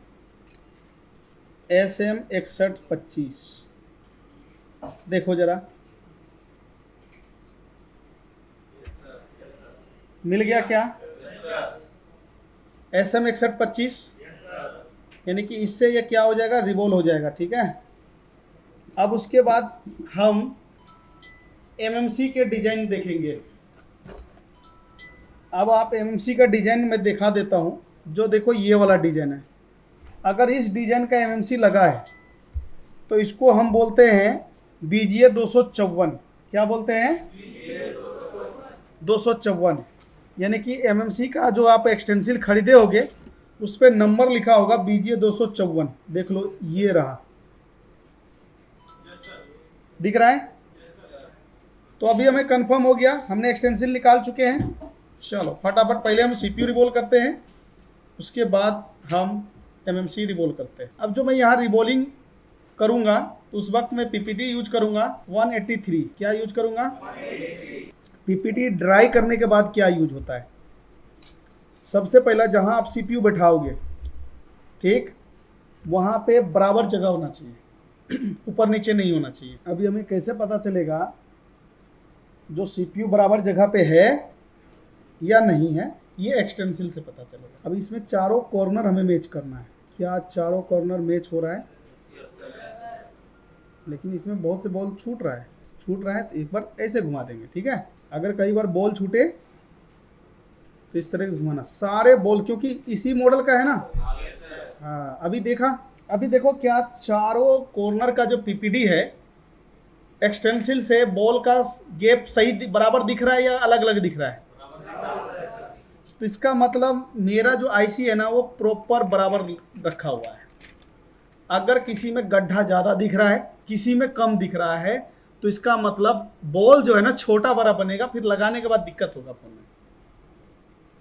SM 6125 देखो जरा, मिल गया क्या? SM 6125, यानी कि इससे ये क्या हो जाएगा? रिवॉल्व हो जाएगा, ठीक है। अब उसके बाद हम MMC के डिजाइन देखेंगे। अब आप MMC का डिजाइन मैं दिखा देता हूँ। जो देखो ये वाला डिजाइन है, अगर इस डिजाइन का MMC लगा है तो इसको हम बोलते हैं BGA 254। क्या बोलते हैं? 254, यानी कि MMC का जो आप एक्सटेंसिल खरीदे होगे उस पर नंबर लिखा होगा BGA 254। देख लो, ये रहा, दिख रहा है? तो अभी हमें कंफर्म हो गया, हमने एक्सटेंसिल निकाल चुके हैं। चलो फटाफट पहले हम CPU रिवॉल्व करते हैं, उसके बाद हम MMC रिवॉल्व करते हैं। अब जो मैं यहाँ रिवॉल्विंग करूँगा तो उस वक्त मैं PPT यूज करूँगा 183। क्या यूज करूँगा? PPT ड्राई करने के बाद क्या यूज होता है? सबसे पहला जहाँ आप CPU बैठाओगे, ठीक, वहाँ पे बराबर जगह होना चाहिए, ऊपर नीचे नहीं होना चाहिए। अभी हमें कैसे पता चलेगा जो CPU बराबर जगह पे है या नहीं है? ये एक्सटेंसिल से पता चलेगा। अब इसमें चारों कॉर्नर हमें मैच करना है। क्या चारों कॉर्नर मैच हो रहा है? लेकिन इसमें बहुत से बॉल छूट रहा है तो एक बार ऐसे घुमा देंगे, ठीक है। अगर कई बार बॉल छूटे तो इस तरह से घुमाना सारे बॉल, क्योंकि इसी मॉडल का है ना। हाँ, अभी देखो क्या चारों कॉर्नर का जो PPD है एक्सटेंसिल से बॉल का गैप सही बराबर दिख रहा है या अलग अलग दिख रहा है? तो इसका मतलब मेरा जो IC है ना वो प्रॉपर बराबर रखा हुआ है। अगर किसी में गड्ढा ज़्यादा दिख रहा है, किसी में कम दिख रहा है, तो इसका मतलब बॉल जो है ना छोटा बड़ा बनेगा, फिर लगाने के बाद दिक्कत होगा फोन में।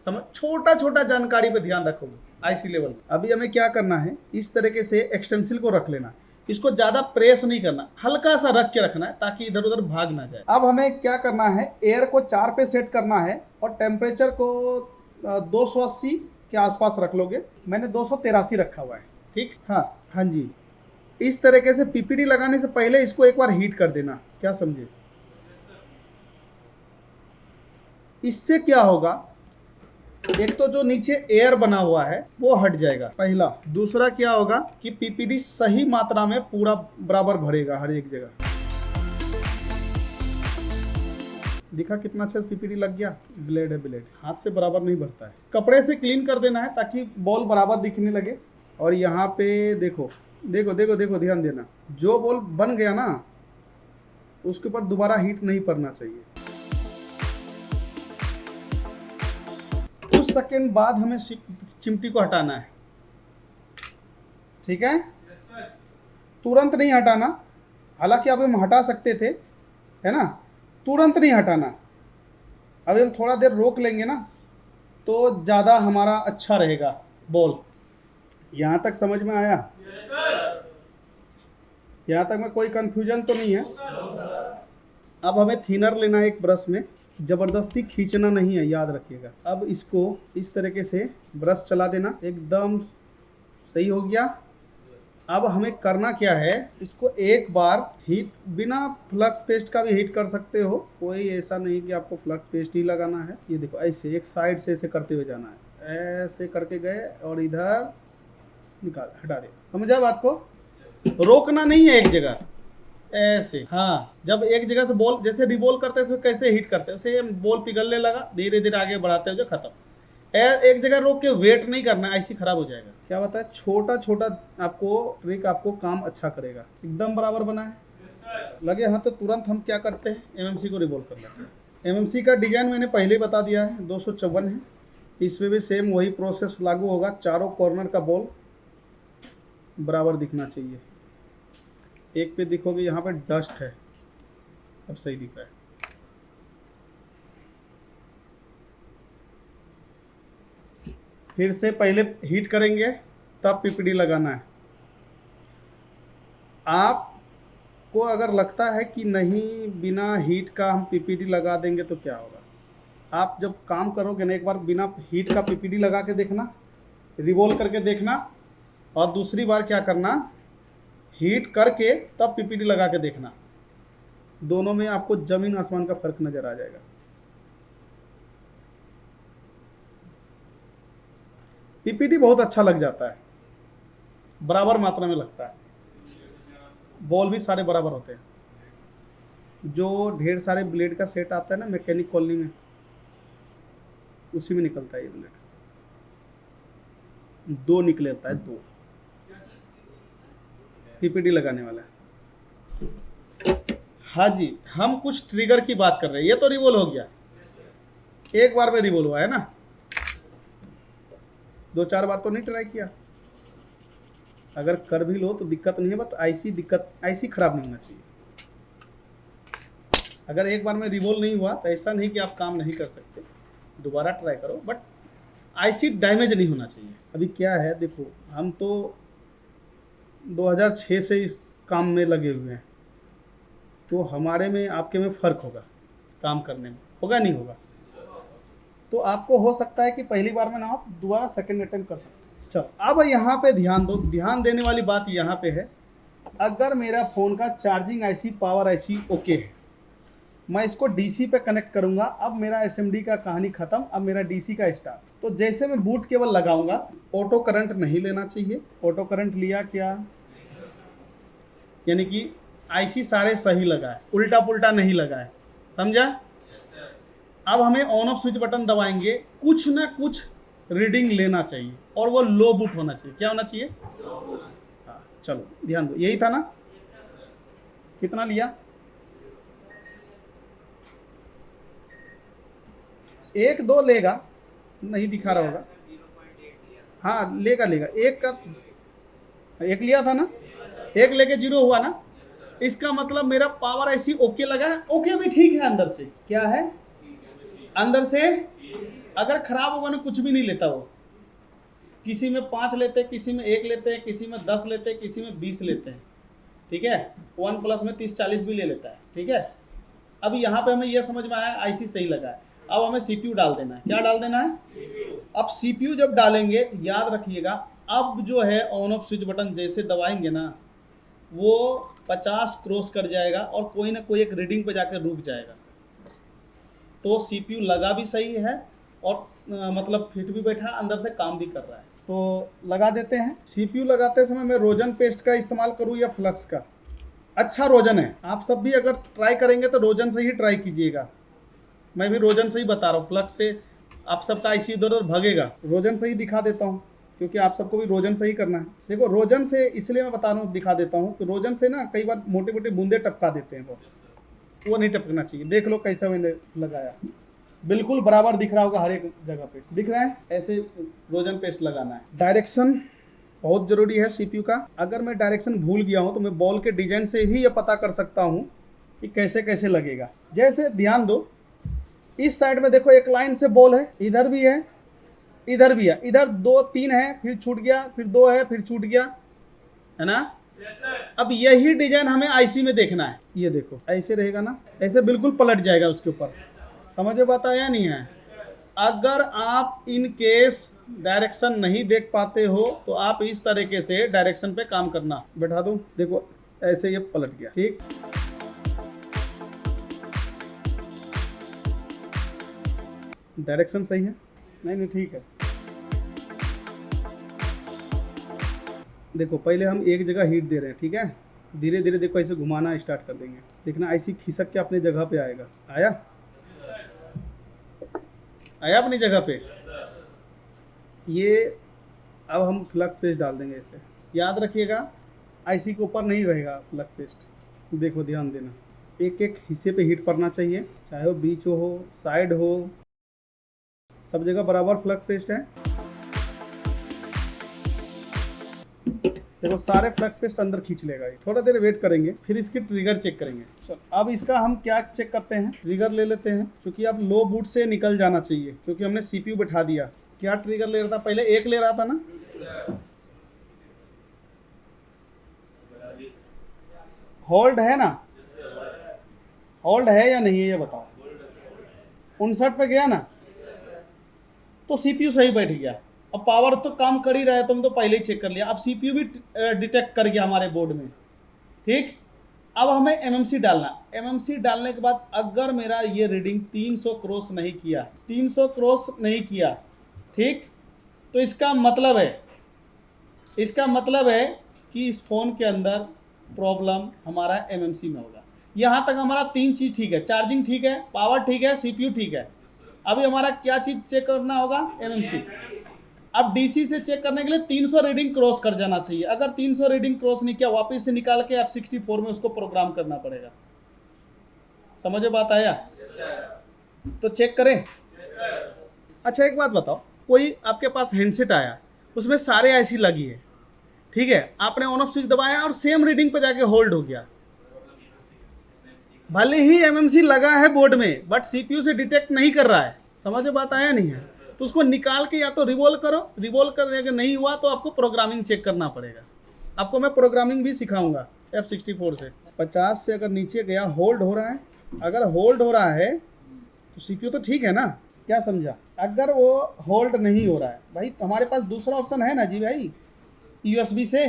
समझ? छोटा छोटा जानकारी पे ध्यान रखोगे IC लेवल। अभी हमें क्या करना है, इस तरीके से एक्सटेंसिल को रख लेना। इसको ज़्यादा प्रेस नहीं करना, हल्का सा रख के रखना है ताकि इधर उधर भाग ना जाए। अब हमें क्या करना है, एयर को 4 पे सेट करना है और टेम्परेचर को 280 के आसपास रख लोगे। मैंने 283 रखा हुआ है, ठीक। हाँ जी, इस तरीके से PPT लगाने से पहले इसको एक बार हीट कर देना। क्या समझे? इससे क्या होगा, एक तो जो नीचे एयर बना हुआ है वो हट जाएगा, पहला। दूसरा क्या होगा कि PPT सही मात्रा में पूरा बराबर भरेगा हर एक जगह। दिखा कितना अच्छा PPT लग गया। ब्लेड है, ब्लेड हाथ से बराबर नहीं भरता है, कपड़े से क्लीन कर देना है ताकि बॉल बराबर दिखने लगे। और यहाँ पे देखो देखो देखो देखो, ध्यान देना, जो बॉल बन गया ना उसके ऊपर दोबारा हीट नहीं पड़ना चाहिए। कुछ सेकंड बाद हमें चिमटी को हटाना है, ठीक है। तुरंत नहीं हटाना, हालांकि अब हम हटा सकते थे, है ना। तुरंत नहीं हटाना, अभी हम थोड़ा देर रोक लेंगे ना तो ज़्यादा हमारा अच्छा रहेगा बॉल। यहाँ तक समझ में आया? यहाँ तक में कोई कंफ्यूजन तो नहीं है? अब हमें थिनर लेना है एक ब्रश में, ज़बरदस्ती खींचना नहीं है, याद रखिएगा। अब इसको इस तरीके से ब्रश चला देना, एकदम सही हो गया। अब हमें करना क्या है, इसको एक बार हीट, बिना फ्लक्स पेस्ट का भी हीट कर सकते हो, कोई ऐसा नहीं कि आपको फ्लक्स पेस्ट ही लगाना है। ये देखो ऐसे एक साइड से ऐसे करते हुए जाना है, ऐसे करके गए और इधर निकाल, हटा दे। समझा बात को? रोकना नहीं है एक जगह, ऐसे। हाँ, जब एक जगह से बॉल जैसे रिवॉल्व करते हैं कैसे हीट करते हैं, उसे बॉल पिघलने लगा, धीरे धीरे आगे बढ़ाते हो जो खत्म। एक जगह रोक के वेट नहीं करना, IC खराब हो जाएगा। क्या बताया? छोटा छोटा आपको ट्रिक आपको काम अच्छा करेगा। एकदम बराबर बना है, लगे हाँ तो तुरंत हम क्या करते हैं, एमएमसी को रिवॉल्व कर लेते हैं। एमएमसी का डिजाइन मैंने पहले ही बता दिया है, 254 है। इसमें भी सेम वही प्रोसेस लागू होगा। चारों कॉर्नर का बॉल बराबर दिखना चाहिए। एक पे दिखोगे यहाँ पे डस्ट है, अब सही दिख रहा है। फिर से पहले हीट करेंगे तब पीपीडी लगाना है। आपको अगर लगता है कि नहीं बिना हीट का हम पीपीडी लगा देंगे तो क्या होगा, आप जब काम करोगे ना एक बार बिना हीट का पीपीडी लगा के देखना, रिवॉल्व करके देखना, और दूसरी बार क्या करना, हीट करके तब पीपीडी लगा के देखना। दोनों में आपको जमीन आसमान का फर्क नजर आ जाएगा। पीपीडी बहुत अच्छा लग जाता है, बराबर मात्रा में लगता है। बॉल भी सारे बराबर होते हैं। जो ढेर सारे ब्लेड का सेट आता है ना मैकेनिक कॉलोनी में, उसी में निकलता है ये ब्लेड। 2 निकलता है, 2 पीपीडी लगाने वाला है। हाँ जी, हम कुछ ट्रिगर की बात कर रहे हैं। ये तो रिवॉल्व हो गया, एक बार में रिवॉल्व हुआ है ना, 2-4 बार तो नहीं ट्राई किया। अगर कर भी लो तो दिक्कत नहीं है, बट आईसी खराब नहीं होना चाहिए। अगर एक बार में रिवॉल्व नहीं हुआ तो ऐसा नहीं कि आप काम नहीं कर सकते, दोबारा ट्राई करो, बट आईसी डैमेज नहीं होना चाहिए। अभी क्या है देखो, हम तो 2006 से इस काम में लगे हुए हैं, तो हमारे में आपके में फ़र्क होगा, काम करने में होगा नहीं होगा। तो आपको हो सकता है कि पहली बार में ना आप दोबारा सेकंड अटेम्प्ट कर सकते। चलो अब यहाँ पे ध्यान दो, ध्यान देने वाली बात यहाँ पे है, अगर मेरा फ़ोन का charging IC power IC okay है, मैं इसको डीसी पे कनेक्ट करूँगा। अब मेरा एसएमडी का कहानी ख़त्म, अब मेरा डीसी का स्टार्ट। तो जैसे मैं बूट केबल लगाऊंगा, ऑटो करंट नहीं लेना चाहिए। ऑटो करंट लिया क्या, यानी कि आईसी सारे सही लगा है, उल्टा पुल्टा नहीं लगा है, समझा। अब हमें ऑन ऑफ स्विच बटन दबाएंगे, कुछ ना कुछ रीडिंग लेना चाहिए, और वो लो बूट होना चाहिए। क्या होना चाहिए? हाँ, चलो ध्यान दो, यही था ना। कितना लिया? 1-2 लेगा, नहीं दिखा रहा होगा। हाँ लेगा, एक लिया था ना, 1 लेके 0 हुआ ना। इसका मतलब मेरा पावर आईसी ओके लगा है। ओके भी ठीक है, अंदर से क्या है, अंदर से अगर खराब होगा ना कुछ भी नहीं लेता वो। किसी में 5 लेते हैं, किसी में 1 लेते हैं, किसी में 10 लेते हैं, किसी में 20 लेते हैं, ठीक है। 1+ में 30-40 भी ले लेता है, ठीक है। अब यहाँ पे हमें यह समझ में आया आईसी सही लगा है। अब हमें सीपीयू डाल देना है। क्या डाल देना है? अब सीपीयू जब डालेंगे याद रखिएगा, अब जो है ऑन ऑफ स्विच बटन जैसे दबाएंगे ना, वो 50 क्रॉस कर जाएगा और कोई ना कोई एक रीडिंग पे जाकर रुक जाएगा। तो सीपीयू लगा भी सही है और मतलब फिट भी बैठा, अंदर से काम भी कर रहा है। तो लगा देते हैं। सीपीयू लगाते समय मैं रोजन पेस्ट का इस्तेमाल करूँ या फ्लक्स का? अच्छा रोजन है। आप सब भी अगर ट्राई करेंगे तो रोजन से ही ट्राई कीजिएगा। मैं भी रोजन से ही बता रहा हूँ, फ्लक्स से आप सबका आईसी इधर उधर भागेगा। रोजन से ही दिखा देता हूँ, क्योंकि आप सबको भी रोजन से ही करना है। देखो रोजन से इसलिए मैं बता रहा हूँ, दिखा देता हूँ कि रोजन से ना कई बार मोटे मोटे बूंदे टपका देते हैं, वो नहीं टपकना चाहिए। देख लो कैसा मैंने लगाया, बिल्कुल बराबर दिख रहा होगा, हर एक जगह पे दिख रहा है। ऐसे रोजन पेस्ट लगाना है। डायरेक्शन बहुत ज़रूरी है सीपीयू का। अगर मैं डायरेक्शन भूल गया हूँ तो मैं बॉल के डिजाइन से ही ये पता कर सकता हूँ कि कैसे कैसे लगेगा। जैसे ध्यान दो, इस साइड में देखो एक लाइन से बॉल है, इधर भी है, इधर भी है, इधर 2-3 है, फिर छूट गया, फिर 2 है, फिर छूट गया, है ना। अब यही डिजाइन हमें आईसी में देखना है। ये देखो ऐसे रहेगा ना, ऐसे बिल्कुल पलट जाएगा उसके ऊपर। समझ में बात आया नहीं है? अगर आप इन केस डायरेक्शन नहीं देख पाते हो तो आप इस तरीके से डायरेक्शन पे काम करना। बैठा दूं, देखो ऐसे ये पलट गया, ठीक। डायरेक्शन सही है? नहीं ठीक है। देखो पहले हम एक जगह हीट दे रहे हैं, ठीक है। धीरे धीरे देखो ऐसे घुमाना स्टार्ट कर देंगे, देखना आईसी खिसक के अपने जगह पे आएगा। आया अपनी जगह पे। ये अब हम फ्लक्स पेस्ट डाल देंगे ऐसे। याद रखिएगा आईसी के ऊपर नहीं रहेगा फ्लक्स पेस्ट, देखो ध्यान देना, एक एक हिस्से पे हीट पड़ना चाहिए, चाहे वो बीच हो साइड हो, सब जगह बराबर फ्लक्स पेस्ट है। देखो सारे फ्लक्स पेस्ट अंदर खींच लेगा ये। थोड़ा देर वेट करेंगे, फिर इसकी ट्रिगर चेक करेंगे। चलो अब इसका हम क्या चेक करते हैं, ट्रिगर ले लेते हैं, क्योंकि अब लो बूट से निकल जाना चाहिए, क्योंकि हमने सीपीयू बैठा दिया। क्या ट्रिगर ले रहा था पहले, एक ले रहा था ना, होल्ड है ना, होल्ड है या नहीं है ये बताओ। 59 पे गया ना, तो सीपीयू सही बैठ गया। अब पावर तो काम कर ही रहा है, तुम तो पहले ही चेक कर लिया। अब सीपीयू भी डिटेक्ट कर गया हमारे बोर्ड में, ठीक। अब हमें एमएमसी डालना, एमएमसी डालने के बाद अगर मेरा ये रीडिंग 300 क्रॉस नहीं किया, 300 क्रॉस नहीं किया, ठीक, तो इसका मतलब है कि इस फ़ोन के अंदर प्रॉब्लम हमारा एमएमसी में होगा। यहाँ तक हमारा 3 चीज़ ठीक है, चार्जिंग ठीक है, पावर ठीक है, सीपीयू ठीक है। अभी हमारा क्या चीज़ चेक करना होगा, एमएमसी। अब डीसी से चेक करने के लिए 300 रीडिंग क्रॉस कर जाना चाहिए। अगर 300 रीडिंग क्रॉस नहीं किया, वापस से निकाल के F64 में उसको प्रोग्राम करना पड़ेगा। समझ में बात आया? तो चेक करें। अच्छा एक बात बताओ, कोई आपके पास हैंडसेट आया, उसमें सारे आईसी लगी है, ठीक है, आपने ऑन ऑफ स्विच दबाया और सेम रीडिंग पे जाके होल्ड हो गया। भले ही एमएमसी लगा है बोर्ड में, बट सीपीयू से डिटेक्ट नहीं कर रहा है। समझ में बात आया नहीं है? तो उसको निकाल के या तो रिवॉल्व करो, रिवॉल्व करने के नहीं हुआ तो आपको प्रोग्रामिंग चेक करना पड़ेगा। आपको मैं प्रोग्रामिंग भी सिखाऊंगा F64 से। 50 से अगर नीचे गया, होल्ड हो रहा है, अगर होल्ड हो रहा है तो सीपीयू तो ठीक है ना, क्या समझा। अगर वो होल्ड नहीं हो रहा है भाई, तो हमारे पास दूसरा ऑप्शन है ना जी भाई, यूएसबी से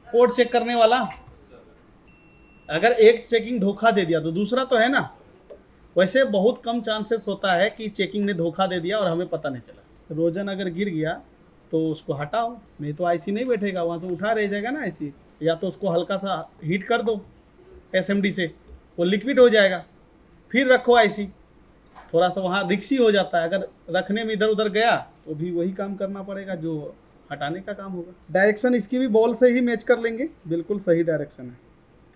पोर्ट चेक करने वाला। अगर एक चेकिंग धोखा दे दिया तो दूसरा तो है ना। वैसे बहुत कम चांसेस होता है कि चेकिंग ने धोखा दे दिया और हमें पता नहीं चला। रोजन अगर गिर गया तो उसको हटाओ, नहीं तो आईसी नहीं बैठेगा, वहाँ से उठा रह जाएगा ना आईसी। या तो उसको हल्का सा हीट कर दो एसएमडी से, वो लिक्विड हो जाएगा, फिर रखो आईसी। थोड़ा सा वहाँ रिक्सी हो जाता है, अगर रखने में इधर उधर गया तो भी वही काम करना पड़ेगा जो हटाने का काम होगा। डायरेक्शन इसकी भी बॉल से ही मैच कर लेंगे, बिल्कुल सही डायरेक्शन है,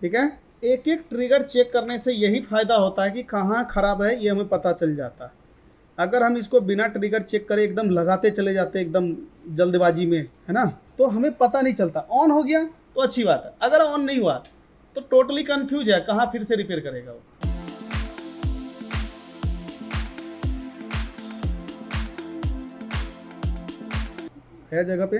ठीक है। एक एक ट्रिगर चेक करने से यही फ़ायदा होता है कि कहाँ ख़राब है ये हमें पता चल जाता है। अगर हम इसको बिना ट्रिगर चेक करे एकदम लगाते चले जाते एकदम जल्दबाजी में, है ना, तो हमें पता नहीं चलता। ऑन हो गया तो अच्छी बात है, अगर ऑन नहीं हुआ तो टोटली कन्फ्यूज है, कहाँ फिर से रिपेयर करेगा वो। है जगह पे।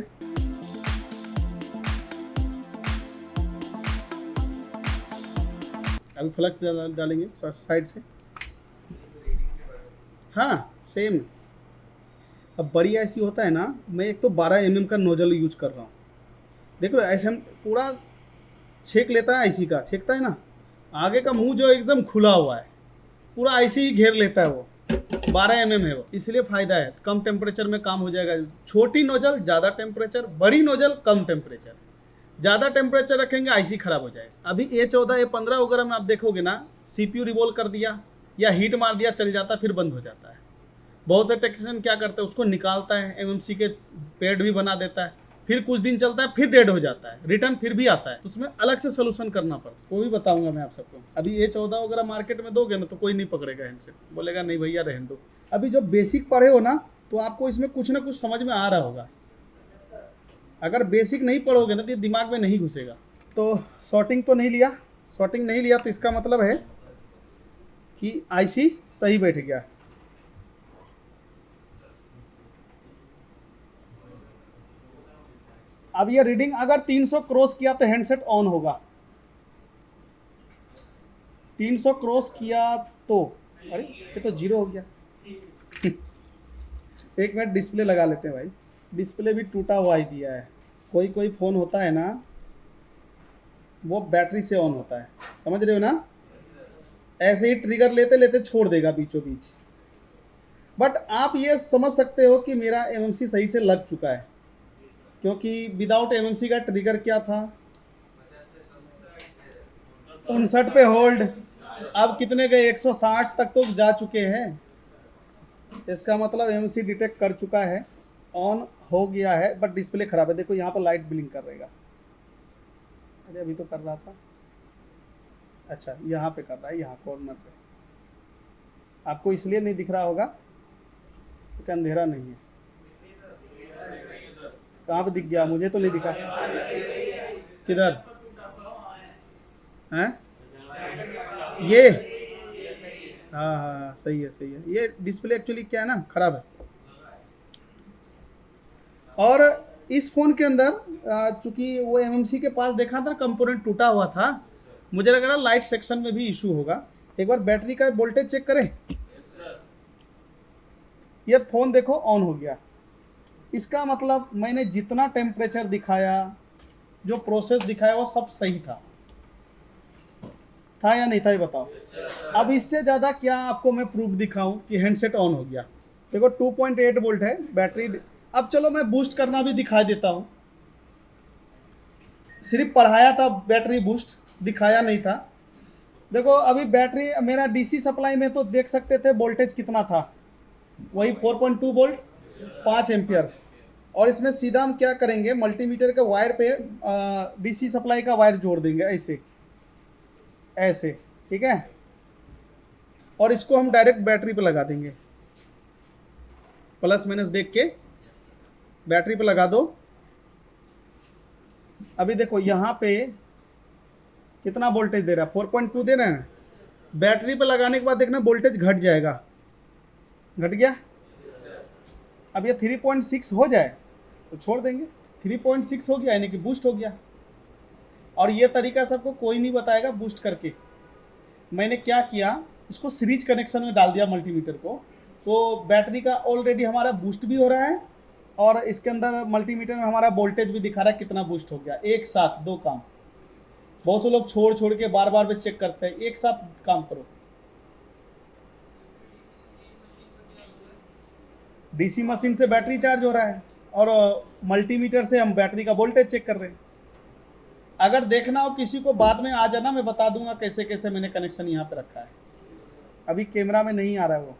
अभी फ्लक्स डालेंगे साइड से, हाँ सेम। अब बड़ी ऐसी होता है ना, मैं एक तो 12 mm का नोजल यूज कर रहा हूँ। देख लो ऐसे हम पूरा छेक लेता है, आईसी का छेकता है ना, आगे का मुंह जो एकदम खुला हुआ है, पूरा आईसी ही घेर लेता है वो। 12 mm है वो, इसलिए फ़ायदा है, कम टेम्परेचर में काम हो जाएगा। छोटी नोजल ज़्यादा टेम्परेचर, बड़ी नोजल कम टेम्परेचर। ज़्यादा टेम्परेचर रखेंगे आईसी ख़राब हो जाएगा। अभी A14 A15 वगैरह में आप देखोगे ना, सीपीयू रिवॉल्व कर दिया या हीट मार दिया, चल जाता, फिर बंद हो जाता है। बहुत से टेक्नीशियन क्या करते हैं, उसको निकालता है, एमएमसी के पैड भी बना देता है, फिर कुछ दिन चलता है, फिर डेड हो जाता है, रिटर्न फिर भी आता है, तो उसमें अलग से सोल्यूशन करना पड़ता है। वो भी बताऊंगा मैं आप सबको। अभी A14 वगैरह मार्केट में दोगे ना तो कोई नहीं पकड़ेगा हैंडसेट, बोलेगा नहीं भैया रहने दो। अभी जो बेसिक पढ़े हो ना, तो आपको इसमें कुछ ना कुछ समझ में आ रहा होगा। अगर बेसिक नहीं पढ़ोगे ना तो ये दिमाग में नहीं घुसेगा। तो शॉर्टिंग तो नहीं लिया, शॉर्टिंग नहीं लिया तो इसका मतलब है कि आईसी सही बैठ गया। अब ये रीडिंग अगर 300 क्रॉस किया तो हैंडसेट ऑन होगा। 300 क्रॉस किया तो, अरे ये तो 0 हो गया। एक मिनट डिस्प्ले लगा लेते हैं भाई, डिस्प्ले भी टूटा हुआ ही दिया है। कोई कोई फ़ोन होता है ना, वो बैटरी से ऑन होता है, समझ रहे हो ना, ऐसे ही ट्रिगर लेते लेते छोड़ देगा बीचों बीच। बट आप ये समझ सकते हो कि मेरा एमएमसी सही से लग चुका है, क्योंकि विदाउट एमएमसी का ट्रिगर क्या था, 59 पे होल्ड। अब कितने गए, 160 तक तो जा चुके हैं। इसका मतलब एमएमसी डिटेक्ट कर चुका है, ऑन हो गया है, बट डिस्प्ले खराब है। देखो यहाँ पर लाइट ब्लिंक कर रहेगा। अरे अभी तो कर रहा था, अच्छा यहाँ पे कर रहा है, यहाँ कॉर्नर पे। आपको इसलिए नहीं दिख रहा होगा क्योंकि अंधेरा नहीं है। कहाँ पे दिख गया? मुझे तो नहीं दिखा। किधर हैं? ये हाँ हाँ हाँ, सही है सही है। ये डिस्प्ले एक्चुअली क्या है ना, खराब है। और इस फ़ोन के अंदर चूंकि वो एमएमसी के पास देखा था कंपोनेंट टूटा हुआ था, मुझे लग रहा लाइट सेक्शन में भी इशू होगा। एक बार बैटरी का वोल्टेज चेक करें। ये फ़ोन देखो ऑन हो गया। इसका मतलब मैंने जितना टेम्परेचर दिखाया, जो प्रोसेस दिखाया, वो सब सही था या नहीं था, ये बताओ। अब इससे ज़्यादा क्या आपको मैं प्रूफ दिखाऊं कि हैंडसेट ऑन हो गया। देखो 2.8 वोल्ट है बैटरी। अब चलो मैं बूस्ट करना भी दिखा देता हूँ। सिर्फ पढ़ाया था बैटरी बूस्ट, दिखाया नहीं था। देखो अभी बैटरी मेरा डीसी सप्लाई में तो देख सकते थे वोल्टेज कितना था, वही 4.2 वोल्ट 5 एम्पियर। और इसमें सीधा हम क्या करेंगे, मल्टीमीटर के वायर पे डीसी सप्लाई का वायर जोड़ देंगे ऐसे ऐसे, ठीक है। और इसको हम डायरेक्ट बैटरी पे लगा देंगे। प्लस माइनस देख के बैटरी पे लगा दो। अभी देखो यहाँ पे कितना वोल्टेज दे रहा है, 4.2 दे रहे हैं। बैटरी पे लगाने के बाद देखना वोल्टेज घट जाएगा। घट गया। अब ये 3.6 हो जाए तो छोड़ देंगे। 3.6 हो गया यानी कि बूस्ट हो गया। और ये तरीका सबको कोई नहीं बताएगा बूस्ट करके। मैंने क्या किया, इसको सीरीज कनेक्शन में डाल दिया मल्टीमीटर को, तो बैटरी का ऑलरेडी हमारा बूस्ट भी हो रहा है और इसके अंदर मल्टीमीटर में हमारा वोल्टेज भी दिखा रहा है कितना बूस्ट हो गया। एक साथ दो काम। बहुत से लोग छोड़ छोड़ के बार बार में चेक करते हैं, एक साथ काम करो। डीसी मशीन से बैटरी चार्ज हो रहा है और मल्टीमीटर से हम बैटरी का वोल्टेज चेक कर रहे हैं। अगर देखना हो किसी को बाद में आ जाना, मैं बता दूंगा कैसे कैसे मैंने कनेक्शन यहाँ पे रखा है। अभी कैमरा में नहीं आ रहा है वो,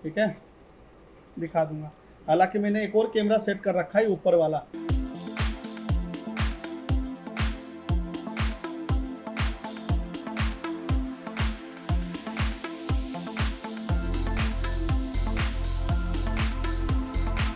ठीक है, दिखा दूंगा। हालांकि मैंने एक और कैमरा सेट कर रखा है ऊपर वाला।